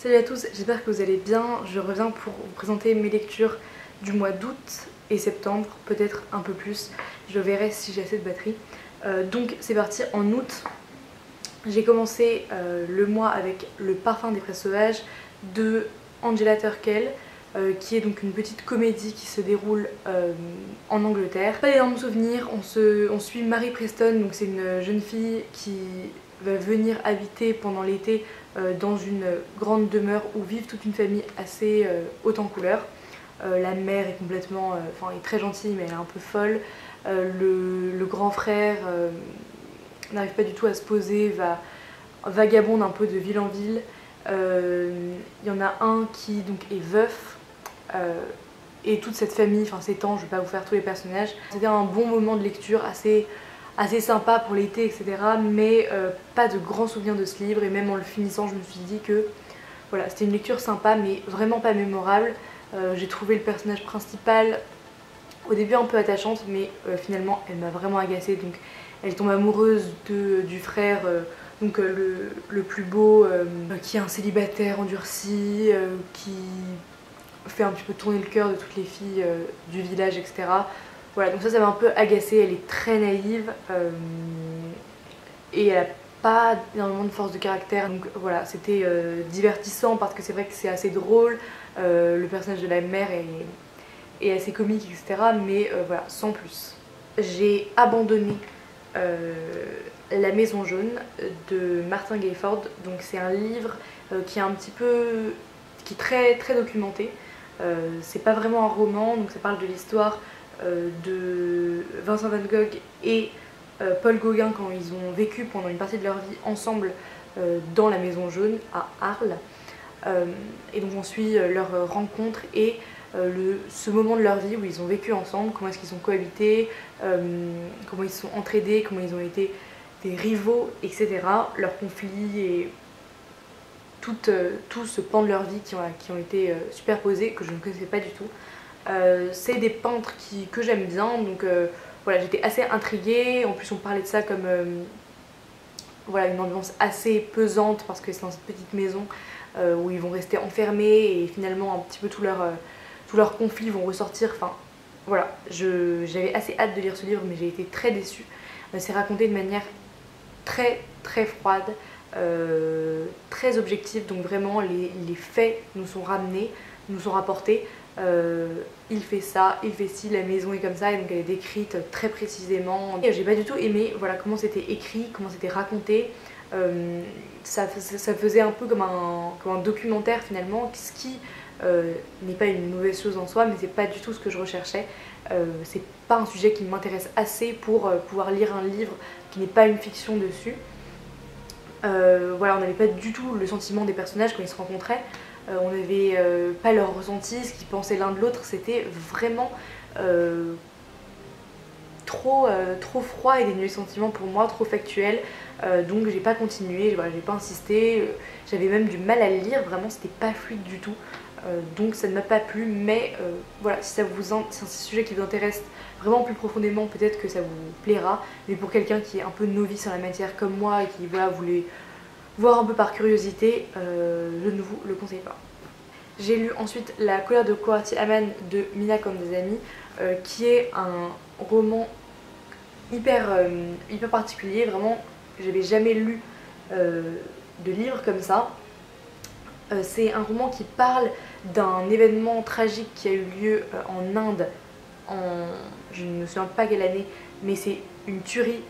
Salut à tous, j'espère que vous allez bien. Je reviens pour vous présenter mes lectures du mois d'août et septembre, peut-être un peu plus. Je verrai si j'ai assez de batterie. Donc c'est parti, en août, j'ai commencé le mois avec Le parfum des fraises sauvages de Angela Turkel, qui est donc une petite comédie qui se déroule en Angleterre. Pas d'énormes souvenirs, on suit Mary Preston, donc c'est une jeune fille qui va venir habiter pendant l'été dans une grande demeure où vivent toute une famille assez haute en couleur. La mère est complètement, est très gentille mais elle est un peu folle. Le grand frère n'arrive pas du tout à se poser, vagabonde un peu de ville en ville. Il y en a un qui donc est veuf et toute cette famille, ses tantes, je ne vais pas vous faire tous les personnages. C'était un bon moment de lecture assez sympa pour l'été, etc. Mais pas de grands souvenirs de ce livre, et même en le finissant je me suis dit que voilà, c'était une lecture sympa mais vraiment pas mémorable. J'ai trouvé le personnage principal au début un peu attachante, mais finalement elle m'a vraiment agacée. Donc elle tombe amoureuse du frère, le plus beau, qui est un célibataire endurci, qui fait un petit peu tourner le cœur de toutes les filles du village, etc. Voilà, donc ça m'a un peu agacée. Elle est très naïve et elle a pas énormément de force de caractère. Donc voilà, c'était divertissant parce que c'est vrai que c'est assez drôle. Le personnage de la mère est assez comique, etc. Mais voilà, sans plus. J'ai abandonné La Maison Jaune de Martin Gayford. Donc c'est un livre qui est un petit peu, qui est très documenté. C'est pas vraiment un roman, donc ça parle de l'histoire de Vincent Van Gogh et Paul Gauguin quand ils ont vécu pendant une partie de leur vie ensemble dans la Maison Jaune à Arles. Et donc on suit leur rencontre et ce moment de leur vie où ils ont vécu ensemble, comment est-ce qu'ils ont cohabité, comment ils se sont entraidés, comment ils ont été des rivaux, etc. Leurs conflits et tout ce pan de leur vie qui ont été superposés, que je ne connaissais pas du tout. C'est des peintres que j'aime bien, donc voilà, j'étais assez intriguée. En plus on parlait de ça comme voilà, une ambiance assez pesante parce que c'est dans cette petite maison où ils vont rester enfermés et finalement un petit peu tous leurs conflits vont ressortir. Enfin voilà, j'avais assez hâte de lire ce livre mais j'ai été très déçue. C'est raconté de manière très froide, très objective, donc vraiment les faits nous sont ramenés, nous sont rapportés. Il fait ça, il fait ci, la maison est comme ça, et donc elle est décrite très précisément. J'ai pas du tout aimé voilà, comment c'était écrit, comment c'était raconté. Ça faisait un peu comme un documentaire finalement, ce qui n'est pas une mauvaise chose en soi, mais c'est pas du tout ce que je recherchais. C'est pas un sujet qui m'intéresse assez pour pouvoir lire un livre qui n'est pas une fiction dessus. Voilà, on n'avait pas du tout le sentiment des personnages quand ils se rencontraient. On n'avait pas leur ressenti, ce qu'ils pensaient l'un de l'autre. C'était vraiment trop froid et dénué de sentiments pour moi, trop factuel. Donc j'ai pas continué, voilà, j'ai pas insisté. J'avais même du mal à le lire, vraiment c'était pas fluide du tout. Donc ça ne m'a pas plu, mais voilà, si c'est un sujet qui vous intéresse vraiment plus profondément, peut-être que ça vous plaira. Mais pour quelqu'un qui est un peu novice en la matière comme moi et qui voilà, voulait voir un peu par curiosité, je ne vous le conseille pas. J'ai lu ensuite La colère de Quartier Aman de Mina Kandezami, qui est un roman hyper particulier. Vraiment, j'avais jamais lu de livre comme ça. C'est un roman qui parle d'un événement tragique qui a eu lieu en Inde, je ne me souviens pas quelle année, mais c'est une tuerie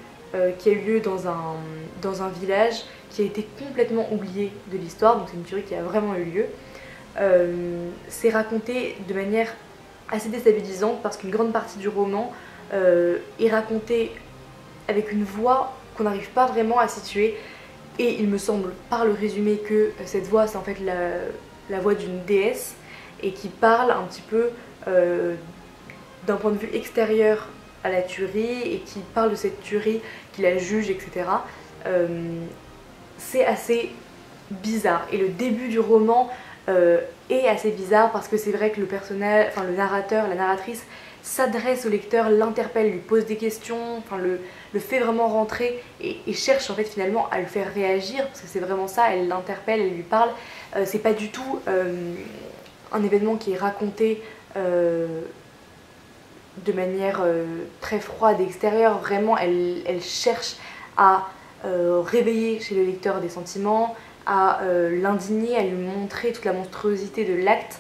qui a eu lieu dans un village qui a été complètement oublié de l'histoire, donc c'est une tuerie qui a vraiment eu lieu. C'est raconté de manière assez déstabilisante parce qu'une grande partie du roman est racontée avec une voix qu'on n'arrive pas vraiment à situer. Et il me semble par le résumé que cette voix c'est en fait la voix d'une déesse et qui parle un petit peu d'un point de vue extérieur à la tuerie et qui parle de cette tuerie, qui la juge, etc. C'est assez bizarre et le début du roman est assez bizarre parce que c'est vrai que le personnage, le narrateur, la narratrice s'adresse au lecteur, l'interpelle, lui pose des questions, enfin le fait vraiment rentrer et cherche en fait finalement à le faire réagir, parce que c'est vraiment ça, elle l'interpelle, elle lui parle. C'est pas du tout un événement qui est raconté de manière très froide et extérieure. Vraiment, elle cherche à réveiller chez le lecteur des sentiments, à l'indigner, à lui montrer toute la monstruosité de l'acte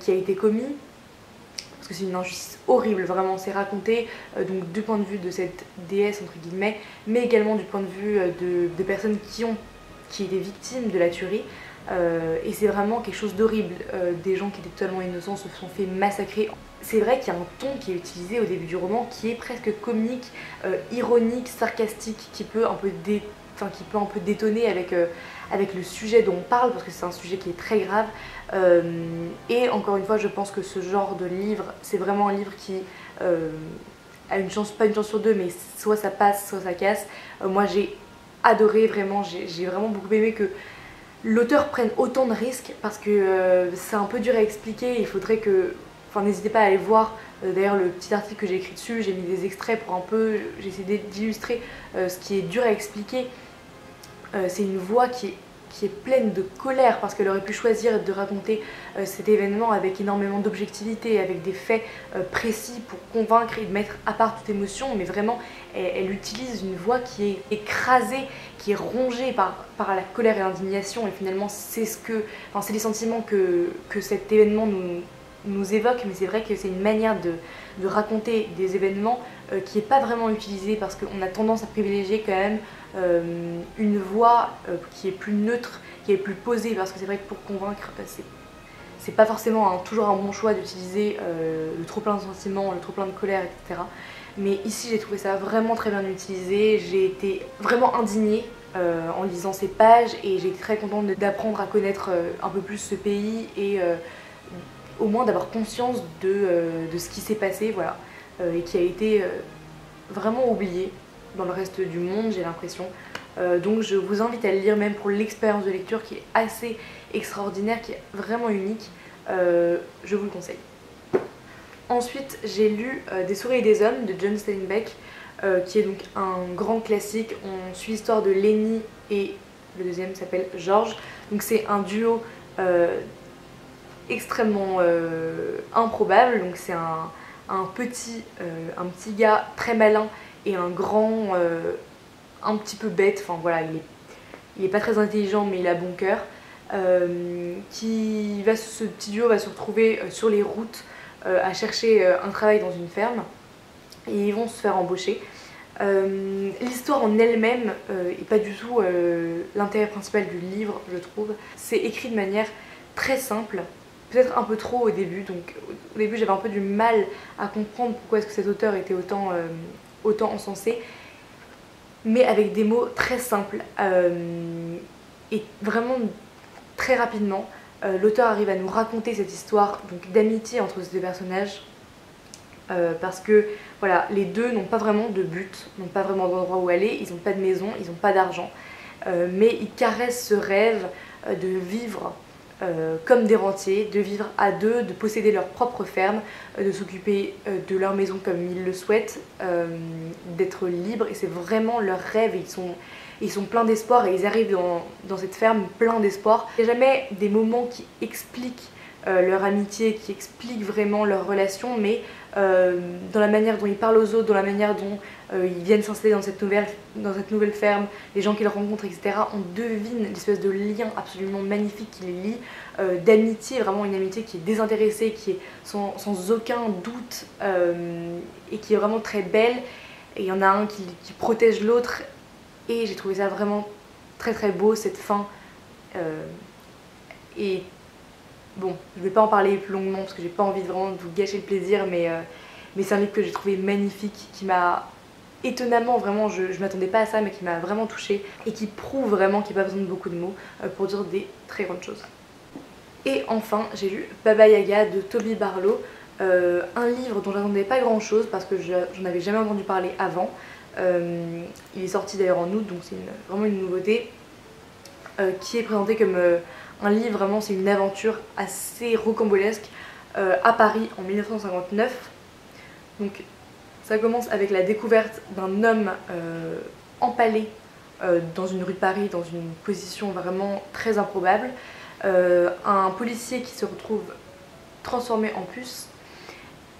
qui a été commis, parce que c'est une injustice horrible, vraiment. C'est raconté donc du point de vue de cette déesse entre guillemets, mais également du point de vue de personnes qui étaient victimes de la tuerie. Et c'est vraiment quelque chose d'horrible. Des gens qui étaient totalement innocents se sont fait massacrer. C'est vrai qu'il y a un ton qui est utilisé au début du roman qui est presque comique, ironique, sarcastique, qui peut un peu détonner avec le sujet dont on parle, parce que c'est un sujet qui est très grave. Et encore une fois, je pense que ce genre de livre, c'est vraiment un livre qui a une chance, pas une chance sur deux, mais soit ça passe, soit ça casse. Moi j'ai adoré, vraiment, j'ai vraiment beaucoup aimé que l'auteur prenne autant de risques, parce que c'est un peu dur à expliquer. Il faudrait que... Enfin, n'hésitez pas à aller voir d'ailleurs le petit article que j'ai écrit dessus. J'ai mis des extraits pour un peu... J'ai essayé d'illustrer ce qui est dur à expliquer. C'est une voix qui est pleine de colère, parce qu'elle aurait pu choisir de raconter cet événement avec énormément d'objectivité, avec des faits précis pour convaincre et de mettre à part toute émotion, mais vraiment elle utilise une voix qui est écrasée, qui est rongée par la colère et l'indignation, et finalement c'est les sentiments que cet événement nous évoque. Mais c'est vrai que c'est une manière de raconter des événements qui n'est pas vraiment utilisée, parce qu'on a tendance à privilégier quand même une voix qui est plus neutre, qui est plus posée, parce que c'est vrai que pour convaincre, c'est pas forcément toujours un bon choix d'utiliser le trop plein de sentiments, le trop plein de colère, etc. Mais ici j'ai trouvé ça vraiment très bien utilisé. J'ai été vraiment indignée en lisant ces pages, et j'ai été très contente d'apprendre à connaître un peu plus ce pays, et au moins d'avoir conscience de ce qui s'est passé, voilà, et qui a été vraiment oublié dans le reste du monde, j'ai l'impression. Donc je vous invite à le lire, même pour l'expérience de lecture qui est assez extraordinaire, qui est vraiment unique. Je vous le conseille. Ensuite, j'ai lu Des souris et des hommes de John Steinbeck, qui est donc un grand classique. On suit l'histoire de Lenny et le deuxième s'appelle George. Donc c'est un duo extrêmement improbable. Donc c'est un petit gars très malin et un grand un petit peu bête. Enfin voilà, il est pas très intelligent, mais il a bon cœur. Ce petit duo va se retrouver sur les routes à chercher un travail dans une ferme, et ils vont se faire embaucher. L'histoire en elle-même n'est pas du tout l'intérêt principal du livre, je trouve. C'est écrit de manière très simple, peut-être un peu trop au début. Donc au début j'avais un peu du mal à comprendre pourquoi est-ce que cet auteur était autant encensé, mais avec des mots très simples et vraiment très rapidement. L'auteur arrive à nous raconter cette histoire d'amitié entre ces deux personnages, parce que voilà, les deux n'ont pas vraiment de but, n'ont pas vraiment d'endroit où aller, ils n'ont pas de maison, ils n'ont pas d'argent, mais ils caressent ce rêve de vivre comme des rentiers, de vivre à deux, de posséder leur propre ferme, de s'occuper de leur maison comme ils le souhaitent, d'être libres. Et c'est vraiment leur rêve, et ils sont pleins d'espoir, et ils arrivent dans cette ferme plein d'espoir. Il n'y a jamais des moments qui expliquent leur amitié, qui expliquent vraiment leur relation, mais dans la manière dont ils parlent aux autres, dans la manière dont ils viennent s'installer dans cette nouvelle ferme, les gens qu'ils rencontrent, etc. On devine l'espèce de lien absolument magnifique qui les lie, d'amitié, vraiment une amitié qui est désintéressée, qui est sans aucun doute, et qui est vraiment très belle. Et il y en a un qui protège l'autre, et j'ai trouvé ça vraiment très très beau, cette fin. Et bon, je ne vais pas en parler plus longuement parce que j'ai pas envie vraiment de vous gâcher le plaisir, mais c'est un livre que j'ai trouvé magnifique, qui m'a étonnamment, vraiment, je m'attendais pas à ça, mais qui m'a vraiment touchée, et qui prouve vraiment qu'il n'y a pas besoin de beaucoup de mots pour dire des très grandes choses. Et enfin, j'ai lu Baba Yaga de Toby Barlow, un livre dont j'attendais pas grand chose parce que j'en avais jamais entendu parler avant. Il est sorti d'ailleurs en août, donc c'est vraiment une nouveauté, qui est présenté comme un livre, vraiment c'est une aventure assez rocambolesque à Paris en 1959. Donc ça commence avec la découverte d'un homme empalé dans une rue de Paris, dans une position vraiment très improbable. Un policier qui se retrouve transformé en puce,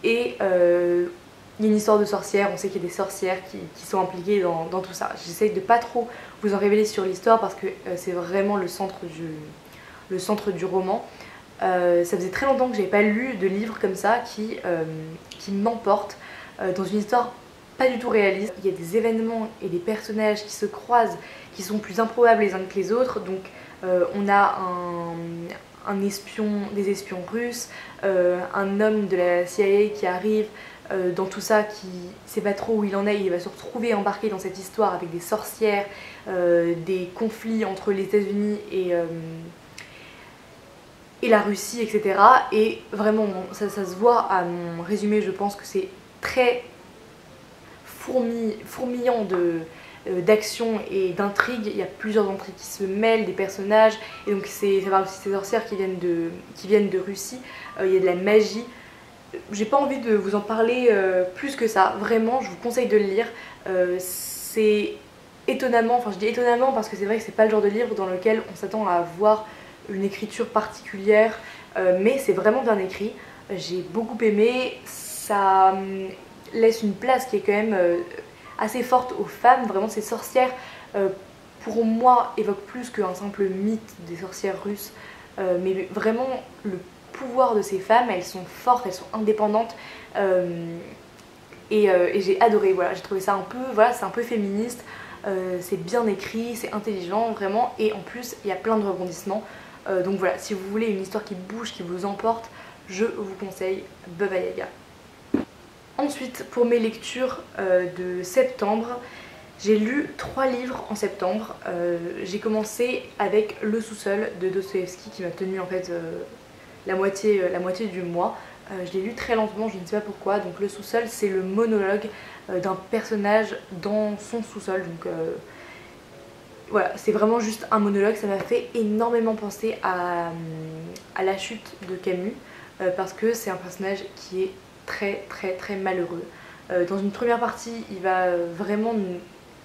et il y a une histoire de sorcières, on sait qu'il y a des sorcières qui sont impliquées dans tout ça. J'essaye de pas trop vous en révéler sur l'histoire parce que c'est vraiment le centre du roman. Ça faisait très longtemps que j'avais pas lu de livre comme ça qui m'emporte dans une histoire pas du tout réaliste. Il y a des événements et des personnages qui se croisent, qui sont plus improbables les uns que les autres. Donc on a des espions russes, un homme de la CIA qui arrive dans tout ça, qui sait pas trop où il en est, il va se retrouver embarqué dans cette histoire avec des sorcières, des conflits entre les États-Unis et la Russie, etc. Et vraiment, ça se voit à mon résumé, je pense que c'est très fourmillant d'action et d'intrigue. Il y a plusieurs intrigues qui se mêlent, des personnages, et donc ça parle aussi ces sorcières qui viennent de Russie. Il y a de la magie. J'ai pas envie de vous en parler plus que ça, vraiment je vous conseille de le lire. C'est étonnamment, enfin je dis étonnamment parce que c'est vrai que c'est pas le genre de livre dans lequel on s'attend à avoir une écriture particulière, mais c'est vraiment bien écrit. J'ai beaucoup aimé, ça laisse une place qui est quand même assez forte aux femmes. Vraiment ces sorcières pour moi évoquent plus qu'un simple mythe des sorcières russes, mais vraiment le pouvoir de ces femmes, elles sont fortes, elles sont indépendantes, et j'ai adoré. Voilà, j'ai trouvé ça un peu, voilà, c'est un peu féministe, c'est bien écrit, c'est intelligent vraiment, et en plus il y a plein de rebondissements. Donc voilà, si vous voulez une histoire qui bouge, qui vous emporte, je vous conseille Baba Yaga. Ensuite, pour mes lectures de septembre, j'ai lu 3 livres en septembre. J'ai commencé avec Le sous-sol de Dostoïevski qui m'a tenu en fait la moitié du mois. Je l'ai lu très lentement, je ne sais pas pourquoi. Donc Le sous-sol, c'est le monologue d'un personnage dans son sous-sol. Donc voilà, c'est vraiment juste un monologue. Ça m'a fait énormément penser à La chute de Camus, parce que c'est un personnage qui est très malheureux. Dans une première partie, il va vraiment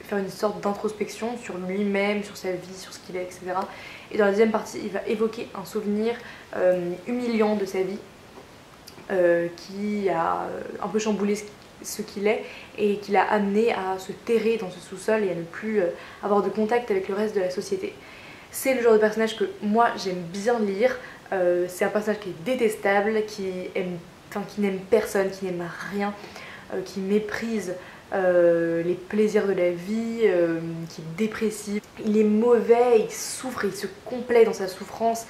faire une sorte d'introspection sur lui-même, sur sa vie, sur ce qu'il est, etc. Et dans la deuxième partie, il va évoquer un souvenir humiliant de sa vie, qui a un peu chamboulé ce qu'il est et qui l'a amené à se terrer dans ce sous-sol et à ne plus avoir de contact avec le reste de la société. C'est le genre de personnage que moi j'aime bien lire. C'est un personnage qui est détestable, qui n'aime personne, qui n'aime rien, qui méprise les plaisirs de la vie, qui est dépressif. Il est mauvais, il souffre, il se complaît dans sa souffrance.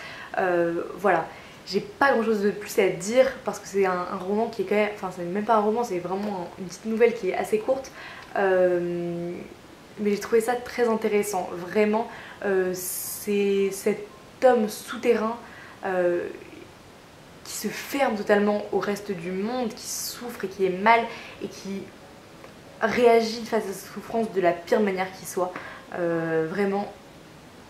Voilà, j'ai pas grand chose de plus à dire parce que c'est un roman qui est quand même, enfin c'est même pas un roman, c'est vraiment une petite nouvelle qui est assez courte, mais j'ai trouvé ça très intéressant. Vraiment, c'est cet homme souterrain qui se ferme totalement au reste du monde, qui souffre et qui est mal et qui réagit face à sa souffrance de la pire manière qui soit. Vraiment,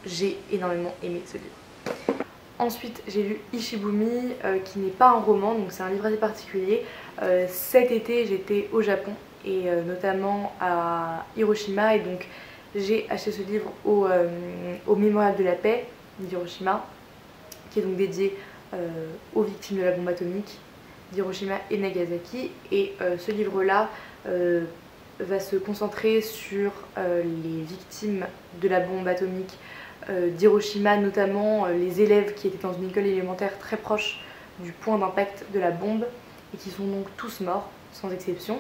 j'ai énormément aimé ce livre. Ensuite, j'ai lu Ishibumi, qui n'est pas un roman, donc c'est un livre assez particulier. Cet été, j'étais au Japon, et notamment à Hiroshima, et donc j'ai acheté ce livre au Mémorial de la paix d'Hiroshima, qui est donc dédié aux victimes de la bombe atomique d'Hiroshima et Nagasaki. Et ce livre-là va se concentrer sur les victimes de la bombe atomique d'Hiroshima, notamment les élèves qui étaient dans une école élémentaire très proche du point d'impact de la bombe et qui sont donc tous morts, sans exception.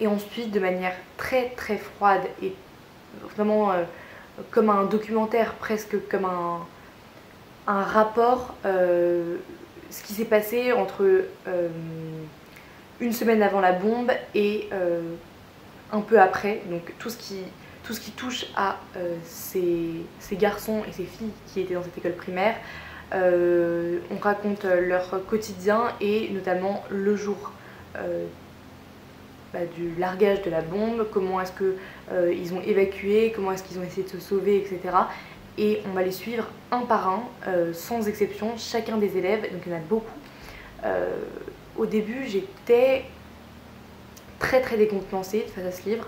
Et ensuite, de manière très froide et vraiment comme un documentaire, presque comme un rapport, ce qui s'est passé entre une semaine avant la bombe et un peu après, donc tout ce qui touche à ces garçons et ces filles qui étaient dans cette école primaire. On raconte leur quotidien et notamment le jour du largage de la bombe, comment est-ce qu'ils ont évacué, comment est-ce qu'ils ont essayé de se sauver, etc. Et on va les suivre un par un, sans exception, chacun des élèves, donc il y en a beaucoup, au début j'étais très décontenancée face à ce livre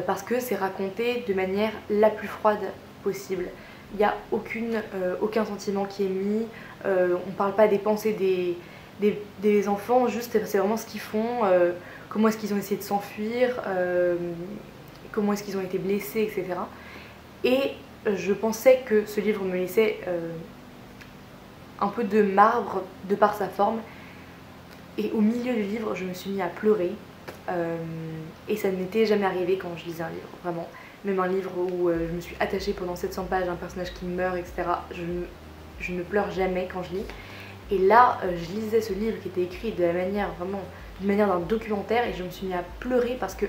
parce que c'est raconté de manière la plus froide possible. Il n'y a aucun sentiment qui est mis, on parle pas des pensées des enfants, juste c'est vraiment ce qu'ils font, comment est-ce qu'ils ont essayé de s'enfuir, comment est-ce qu'ils ont été blessés, etc. Et je pensais que ce livre me laissait un peu de marbre de par sa forme, et au milieu du livre je me suis mis à pleurer, et ça ne m'était jamais arrivé quand je lisais un livre, vraiment. Même un livre où je me suis attachée pendant 700 pages à un personnage qui meurt, etc. Je ne pleure jamais quand je lis. Et là, je lisais ce livre qui était écrit de la manière, vraiment, d'une manière d'un documentaire, et je me suis mis à pleurer parce que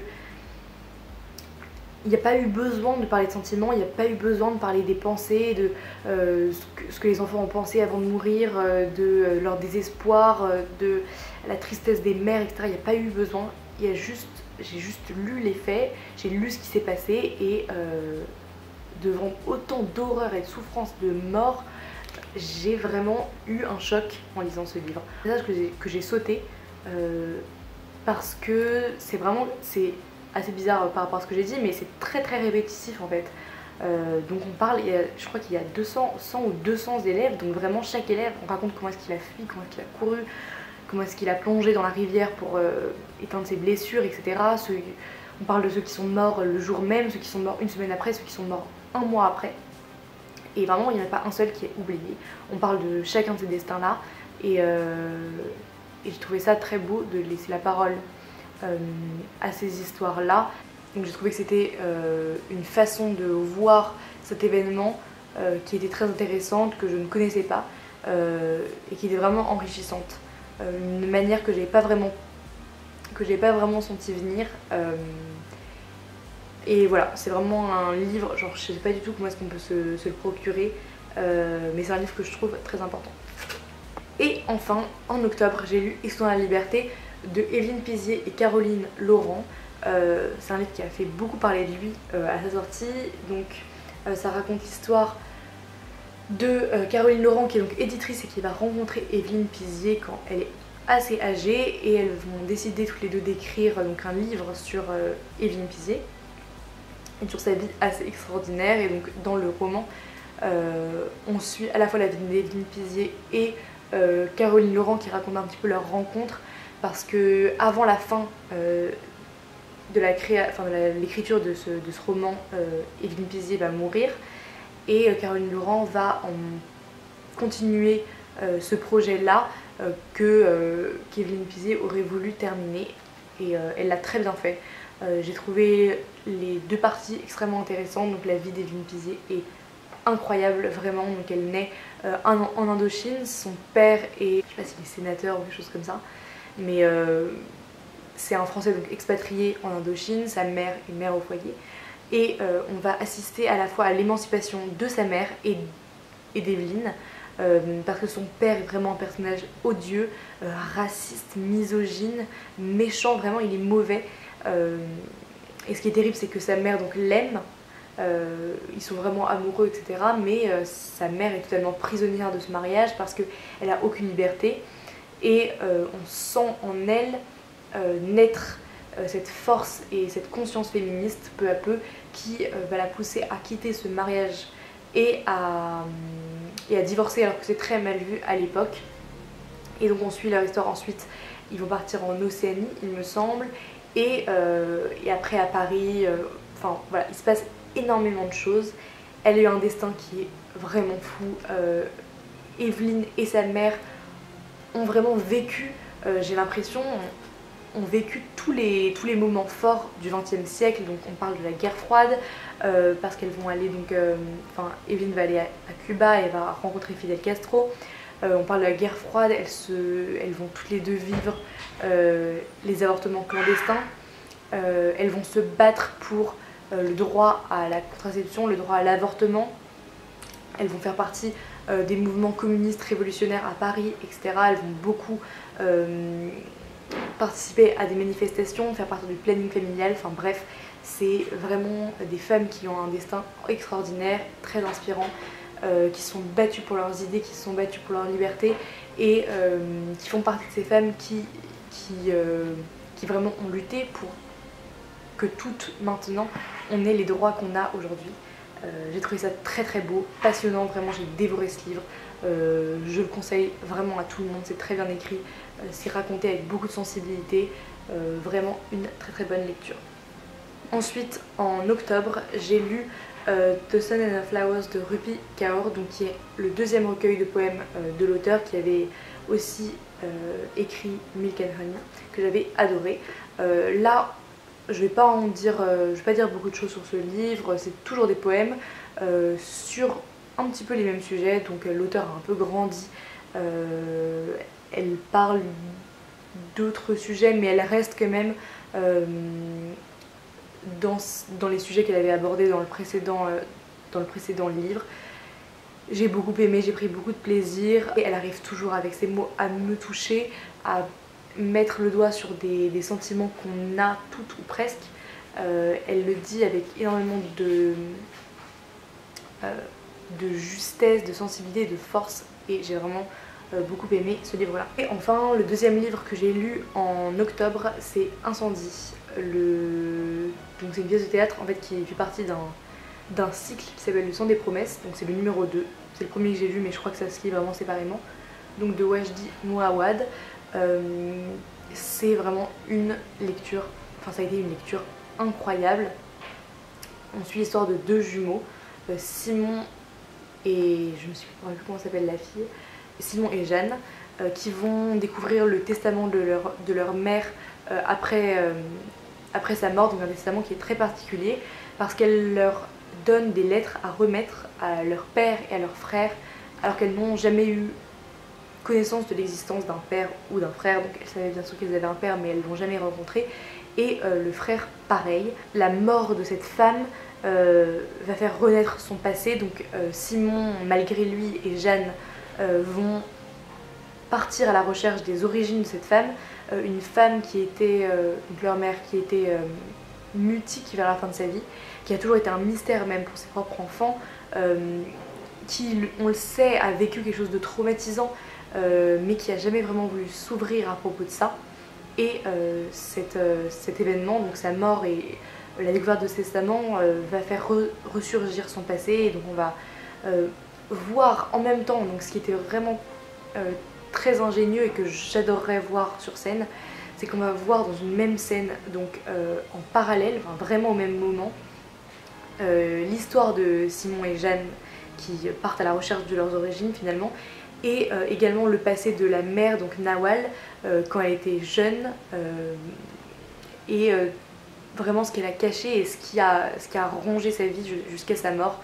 il n'y a pas eu besoin de parler de sentiments, il n'y a pas eu besoin de parler des pensées, de ce que les enfants ont pensé avant de mourir, de leur désespoir, de la tristesse des mères, etc. Il n'y a pas eu besoin, j'ai juste lu les faits, j'ai lu ce qui s'est passé, et devant autant d'horreur et de souffrance, de mort, j'ai vraiment eu un choc en lisant ce livre. C'est un passage que j'ai sauté parce que c'est assez bizarre par rapport à ce que j'ai dit, mais c'est très répétitif en fait. Donc on parle, je crois qu'il y a 100 ou 200 élèves, donc vraiment chaque élève, on raconte comment est-ce qu'il a fui, comment est-ce qu'il a couru, comment est-ce qu'il a plongé dans la rivière pour éteindre ses blessures, etc. On parle de ceux qui sont morts le jour même, ceux qui sont morts une semaine après, ceux qui sont morts un mois après. Et vraiment il n'y en a pas un seul qui est oublié. On parle de chacun de ces destins-là, et j'ai trouvé ça très beau de laisser la parole à ces histoires-là. Donc j'ai trouvé que c'était une façon de voir cet événement qui était très intéressante, que je ne connaissais pas, et qui était vraiment enrichissante. Une manière que j'avais pas vraiment senti venir. Et voilà, c'est vraiment un livre, genre je sais pas du tout comment est-ce qu'on peut se le procurer, mais c'est un livre que je trouve très important. Et enfin, en octobre, j'ai lu Histoire de la liberté de Évelyne Pizier et Caroline Laurent. C'est un livre qui a fait beaucoup parler de lui à sa sortie. Donc ça raconte l'histoire de Caroline Laurent, qui est donc éditrice et qui va rencontrer Évelyne Pizier quand elle est assez âgée, et elles vont décider toutes les deux d'écrire donc un livre sur Évelyne Pizier et sur sa vie assez extraordinaire. Et donc dans le roman on suit à la fois la vie d'Évelyne Pizier et Caroline Laurent, qui raconte un petit peu leur rencontre, parce que avant la fin de l'écriture de ce roman, Évelyne Pizier va mourir, et Caroline Laurent va continuer ce projet-là qu'Évelyne Pizier aurait voulu terminer, et elle l'a très bien fait. J'ai trouvé les deux parties extrêmement intéressantes. Donc la vie d'Évelyne Pizier est incroyable, vraiment. Donc elle naît en Indochine, son père est, je sais pas s'il est sénateur ou quelque chose comme ça, mais c'est un Français donc expatrié en Indochine, sa mère est mère au foyer, et on va assister à la fois à l'émancipation de sa mère et d'Évelyne, parce que son père est vraiment un personnage odieux, raciste, misogyne, méchant, vraiment il est mauvais. Et ce qui est terrible, c'est que sa mère donc l'aime, ils sont vraiment amoureux, etc. Mais sa mère est totalement prisonnière de ce mariage parce qu'elle a aucune liberté, et on sent en elle naître cette force et cette conscience féministe peu à peu qui va la pousser à quitter ce mariage et à divorcer, alors que c'est très mal vu à l'époque. Et donc on suit leur histoire. Ensuite ils vont partir en Océanie, il me semble, et après à Paris, enfin voilà, il se passe énormément de choses. Elle a eu un destin qui est vraiment fou. Évelyne et sa mère ont vraiment vécu, j'ai l'impression, ont vécu tous les moments forts du XXe siècle. Donc on parle de la guerre froide, parce qu'elles vont aller donc, Évelyne va aller à Cuba et elle va rencontrer Fidel Castro. On parle de la guerre froide, elles vont toutes les deux vivre les avortements clandestins. Elles vont se battre pour le droit à la contraception, le droit à l'avortement. Elles vont faire partie des mouvements communistes révolutionnaires à Paris, etc. Elles vont beaucoup participer à des manifestations, faire partie du planning familial, enfin bref, c'est vraiment des femmes qui ont un destin extraordinaire, très inspirant, qui se sont battues pour leurs idées, qui se sont battues pour leur liberté, et qui font partie de ces femmes qui qui vraiment ont lutté pour que toutes maintenant on ait les droits qu'on a aujourd'hui. J'ai trouvé ça très très beau, passionnant, vraiment j'ai dévoré ce livre. Je le conseille vraiment à tout le monde, c'est très bien écrit, c'est raconté avec beaucoup de sensibilité, vraiment une très très bonne lecture. Ensuite en octobre j'ai lu The Sun and the Flowers de Rupi Kaur, donc qui est le deuxième recueil de poèmes de l'auteur qui avait aussi écrit Milk and Honey, que j'avais adoré. Là je vais pas dire beaucoup de choses sur ce livre, c'est toujours des poèmes sur un petit peu les mêmes sujets, donc l'auteur a un peu grandi, elle parle d'autres sujets mais elle reste quand même dans les sujets qu'elle avait abordés dans le précédent livre. J'ai beaucoup aimé, j'ai pris beaucoup de plaisir et elle arrive toujours avec ses mots à me toucher, à mettre le doigt sur des sentiments qu'on a toutes ou presque. Elle le dit avec énormément de justesse, de sensibilité, de force et j'ai vraiment beaucoup aimé ce livre là. Et enfin le deuxième livre que j'ai lu en octobre c'est Incendie. Donc c'est une pièce de théâtre en fait qui fait partie d'un cycle qui s'appelle Le Sang des Promesses, donc c'est le numéro 2, c'est le premier que j'ai vu mais je crois que ça se lit vraiment séparément, donc de Wajdi Mouawad. C'est vraiment une lecture, enfin ça a été une lecture incroyable. On suit l'histoire de deux jumeaux, Simon et je me suis pas rappelé comment s'appelle la fille, Simon et Jeanne, qui vont découvrir le testament de leur mère après sa mort, donc un testament qui est très particulier parce qu'elle leur donne des lettres à remettre à leur père et à leur frère alors qu'elles n'ont jamais eu connaissance de l'existence d'un père ou d'un frère, donc elles savaient bien sûr qu'elles avaient un père mais elles ne l'ont jamais rencontré, et le frère pareil. La mort de cette femme va faire renaître son passé, donc Simon malgré lui et Jeanne vont partir à la recherche des origines de cette femme, une femme qui était, donc leur mère, qui était mutique vers la fin de sa vie, qui a toujours été un mystère même pour ses propres enfants, qui, on le sait, a vécu quelque chose de traumatisant, mais qui a jamais vraiment voulu s'ouvrir à propos de ça. Et cet événement, donc sa mort et la découverte de ce testament, va faire ressurgir son passé, et donc on va voir en même temps, donc ce qui était vraiment très ingénieux et que j'adorerais voir sur scène, c'est qu'on va voir dans une même scène, donc en parallèle, enfin vraiment au même moment, l'histoire de Simon et Jeanne qui partent à la recherche de leurs origines finalement, et également le passé de la mère, donc Nawal, quand elle était jeune, et vraiment ce qu'elle a caché et ce qui a rongé sa vie jusqu'à sa mort.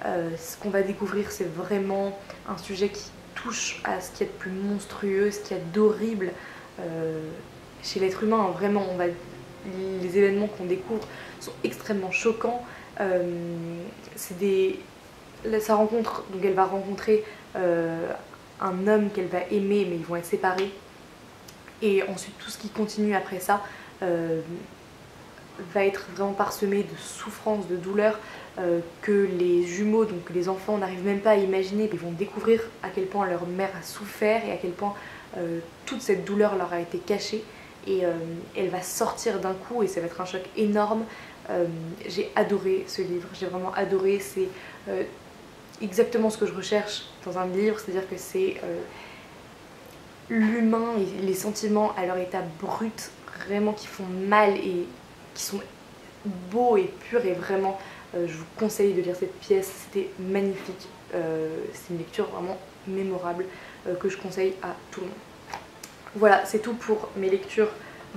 Ce qu'on va découvrir, c'est vraiment un sujet qui touche à ce qu'il y a de plus monstrueux, ce qu'il y a d'horrible chez l'être humain. Vraiment, les événements qu'on découvre sont extrêmement choquants. Sa rencontre, donc elle va rencontrer un homme qu'elle va aimer, mais ils vont être séparés. Et ensuite, tout ce qui continue après ça va être vraiment parsemé de souffrances, de douleurs que les jumeaux, donc les enfants, n'arrivent même pas à imaginer. Ils vont découvrir à quel point leur mère a souffert et à quel point toute cette douleur leur a été cachée. Et elle va sortir d'un coup et ça va être un choc énorme. J'ai adoré ce livre, j'ai vraiment adoré. C'est exactement ce que je recherche dans un livre, c'est-à-dire que c'est l'humain et les sentiments à leur état brut, vraiment qui font mal et qui sont beaux et purs, et vraiment je vous conseille de lire cette pièce, c'était magnifique. C'est une lecture vraiment mémorable que je conseille à tout le monde. Voilà, c'est tout pour mes lectures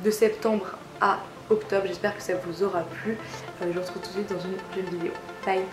de septembre à octobre, j'espère que ça vous aura plu. Je vous retrouve tout de suite dans une prochaine vidéo. Bye!